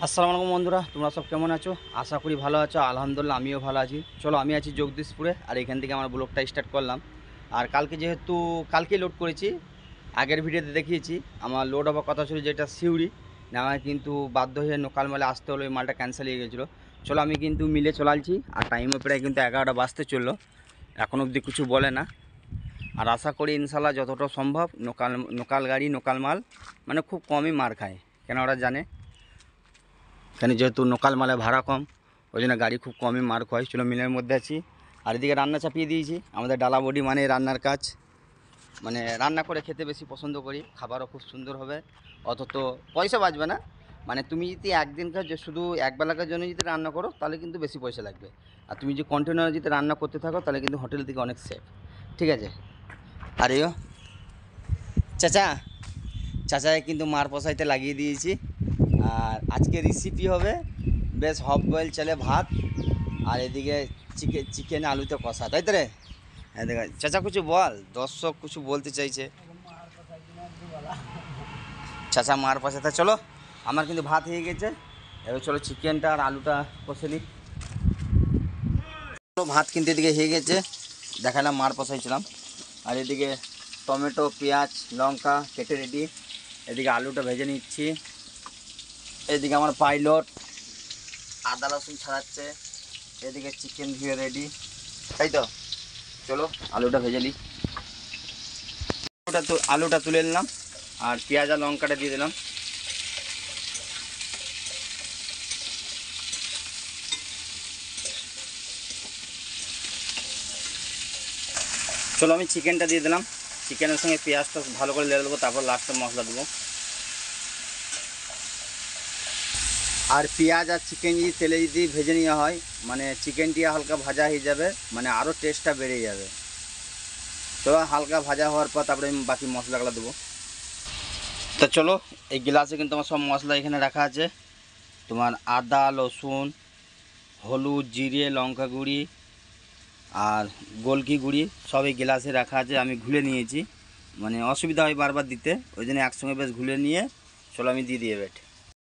আসসালামু আলাইকুম বন্ধুরা, তোমরা সব কেমন আছো? আশা করি ভালো আছো। আলহামদুলিল্লাহ আমিও ভালো আছি। চলো, আমি আছি জগদীশপুরে, আর এখান থেকে আমার ব্লগটা স্টার্ট করলাম। আর কালকে যেহেতু কালকেই লোড করেছি, আগের ভিডিওতে দেখিয়েছি আমার লোড হওয়ার কথা ছিল যেটা সিউড়ি, না আমার কিন্তু বাধ্য হয়ে লোকাল মালে আসতে হলো, এই মালটা ক্যান্সেল হয়ে গেছিলো। চলো, আমি কিন্তু মিলে চলালছি, আর টাইমও প্রায় কিন্তু 11টা বাজতে চললো, এখনও অবধি কিছু বলে না। আর আশা করি ইনশাল্লাহ যতটা সম্ভব লোকাল লোকাল গাড়ি লোকাল মাল মানে খুব কমই মার খায়, কেন ওরা জানে এখানে যেহেতু লোকাল মালে ভাড়া কম, ওই জন্য গাড়ি খুব কমই মার্ক হয়। চলো, মিলের মধ্যে আছি, আর এদিকে রান্না চাপিয়ে দিয়েছি। আমাদের ডালা বডি মানে রান্নার কাজ, মানে রান্না করে খেতে বেশি পছন্দ করি, খাবারও খুব সুন্দর হবে, অত তো পয়সা বাঁচবে না। মানে তুমি যদি একদিনকার যে শুধু একবেলাকার জন্য যদি রান্না করো তাহলে কিন্তু বেশি পয়সা লাগবে, আর তুমি যদি কন্টিনিউ যদি রান্না করতে থাকো তাহলে কিন্তু হোটেল থেকে অনেক সেফ। ঠিক আছে? আর এও চাচা চাচাকে কিন্তু মার পশাইতে লাগিয়ে দিয়েছি। আর আজকে রেসিপি হবে বেশ হাফ বয়েল চালে ভাত, আর এদিকে চিকেন আলুতে কষা, তাই তো রে? হ্যাঁ, দেখ চাচা কিছু বল, দর্শক কিছু বলতে চাইছে। চাচা মার পাশে তা চলো, আমার কিন্তু ভাত হয়ে গেছে, এবার চলো চিকেনটা আর আলুটা কষে নিই। ভাত কিন্তু এদিকে হয়ে গেছে, দেখালাম মার পশাইছিলাম। আর এদিকে টমেটো পেঁয়াজ লঙ্কা কেটে রেডি, এদিকে আলুটা ভেজে নিচ্ছি। এদিকে আমার পাইলট আদা রসুন ছাড়াচ্ছে, এদিকে চিকেন ধুয়ে রেডি, তাই তো? চলো আলুটা ভেজে নিই। আলুটা তুলে নিলাম, আর পেঁয়াজ আর লঙ্কাটা দিয়ে দিলাম। চলো, আমি চিকেনটা দিয়ে দিলাম, চিকেনের সঙ্গে পেঁয়াজটা ভালো করে লেড়ে দেবো, তারপর লাস্টে মশলা দেবো। আর পেঁয়াজ আর চিকেন যদি তেলে যদি ভেজে নেওয়া হয়, মানে চিকেনটি হালকা ভাজা হয়ে যাবে, মানে আরও টেস্টটা বেড়ে যাবে। তো হালকা ভাজা হওয়ার পর তারপরে আমি বাকি মশলাগুলো দেবো। তো চলো, এই গ্লাসে কিন্তু আমার সব মশলা এখানে রাখা আছে। তোমার আদা রসুন হলুদ জিরে লঙ্কা গুঁড়ি আর গোলকি গুঁড়ি সব এই গ্লাসে রাখা আছে, আমি ঘুলে নিয়েছি, মানে অসুবিধা হয় বারবার দিতে, ওই জন্য একসঙ্গে বেশ ঘুলে নিয়ে চলো আমি দিয়ে দিয়ে বেট।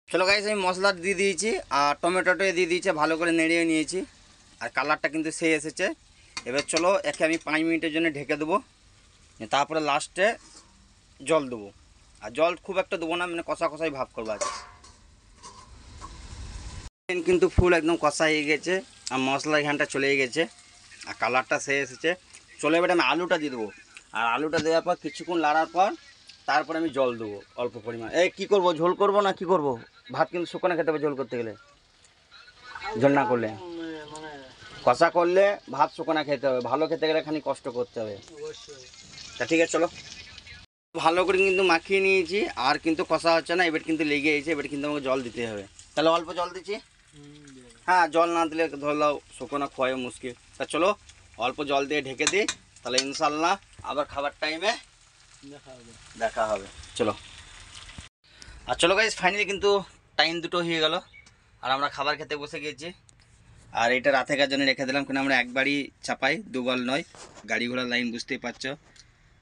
চলো গাইস, আমি মশলা দিয়ে দিয়েছি আর টমেটোটা দিয়ে দিয়েছি, ভালো করে নেড়িয়ে নিয়েছি, আর কালারটা কিন্তু সেই এসেছে। এবার চলো একে আমি 5 মিনিটের জন্য ঢেকে দেবো, তারপরে লাস্টে জল দেবো। আর জল খুব একটা দেবো না, মানে কষা কষাই ভাব করবো আছে। কিন্তু ফুল একদম কষা হয়ে গেছে, আর মশলা ঘ্যানটা চলে গেছে, আর কালারটা সে এসেছে। চলে এবার আমি আলুটা দিয়ে দেবো, আর আলুটা দেওয়ার পর কিছুক্ষণ লাড়ার পর তারপরে আমি জল দেবো অল্প পরিমাণ। এই কী করবো, ঝোল করবো না কি করবো? ভাত কিন্তু শুকনো খেতে হবে ঝোল করতে গেলে, ঝোল না করলে কষা করলে ভাত শুকনো খেতে হবে, ভালো খেতে গেলে খানি কষ্ট করতে হবে। তা ঠিক আছে চলো, ভালো করে কিন্তু মাখিয়ে নিয়েছি, আর কিন্তু কষা হচ্ছে না, এবার কিন্তু লেগে গেছে, এবার কিন্তু আমাকে জল দিতে হবে। তাহলে অল্প জল দিচ্ছি। হ্যাঁ, জল না দিলে ধরলাও শুকনো খোয়াই মুশকিল। তা চলো অল্প জল দিয়ে ঢেকে দিই, তাহলে ইনশাল্লাহ আবার খাবার টাইমে দেখা হবে। চলো, আর চলো গাইস, ফাইনালি কিন্তু টাইম দুটো হয়ে গেল, আর আমরা খাবার খেতে বসে গেছি। আর এটা রাতেকার জন্য রেখে দিলাম, কেন আমরা একবারই চাপাই, দুবার নয়, গাড়ি ঘোড়ার লাইন বুঝতেই পারছো।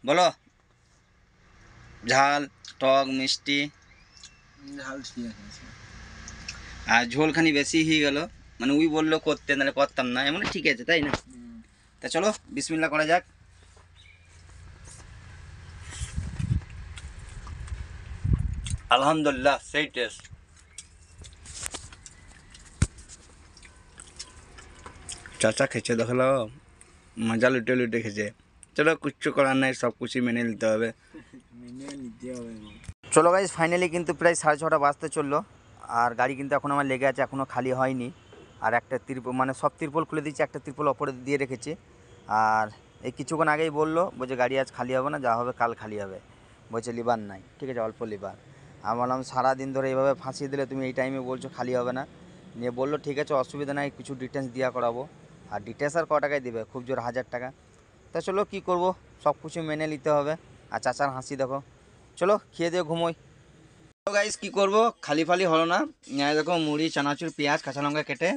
বলো, ঝাল টক মিষ্টি ঝাল ঠিক আছে। আর ঝোলখানি বেশি হয়ে গেল, মানে ওই বললো করতে, নাহলে করতাম না, এমন ঠিক আছে তাই না? তা চলো বিসমিল্লাহ করা যাক। আলহামদুলিল্লাহ, সেই টেস্ট। চাচা খেছে দেখলো, মজা লুটে লুটে খেছে। চলো কিচ্ছু করার নাই, সব কিছু মেনে নিতে হবে। চলো গাইজ, ফাইনালি কিন্তু প্রায় 6:30 বাজতে চললো, আর গাড়ি কিন্তু এখন আমার লেগে আছে, এখনও খালি হয়নি। আর একটা তিরপল, মানে সব তিরপল খুলে দিয়েছি, একটা তিরপল ওপরে দিয়ে রেখেছি। আর এই কিছুক্ষণ আগেই বলছে গাড়ি আজ খালি হবে না, যা হবে কাল খালি হবে, বলছে লিভার নাই। ঠিক আছে, অল্প লিভার। আমি বললাম সারাদিন ধরে এইভাবে ফাঁসিয়ে দিলে তুমি এই টাইমে বলছো খালি হবে না। নিয়ে বললো ঠিক আছে অসুবিধা নাই, কিছু ডিটেলস দেওয়া করাবো। আর ডিটেলস আর ক টাকায় দেবে, খুব জোর 1000 টাকা। তা চলো কী করবো, সব কিছু মেনে নিতে হবে। আর চাচার হাসি দেখো। চলো খেয়ে দিয়ে ঘুমোই। তো গাইস কী করবো, খালি ফালি হলো না, দেখো মুড়ি চানাচুর পেঁয়াজ কাঁচা লঙ্কা কেটে,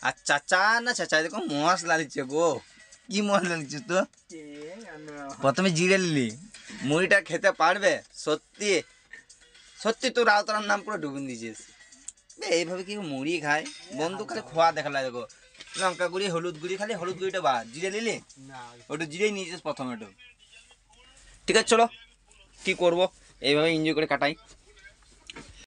আর চাচা দেখো মশলা দিচ্ছে গো। কি মশলা দিচ্ছিস তো? প্রথমে জিরে নিলি, মুড়িটা খেতে পারবে? সত্যি সত্যি তোর রাউতার নাম পুরো ডুবিয়ে দিয়েছিস। এইভাবে কি মুড়ি খায়? বন্ধু খালি খোয়া দেখালা দেখো, লঙ্কা গুঁড়ি হলুদ গুঁড়ি, খালি হলুদ গুঁড়িটা বাদ, জিরে নিলি ওটা জিরেই নিয়েছিস প্রথমে একটু। ঠিক আছে চলো, কি করবো, এইভাবে এনজয় করে কাটাই।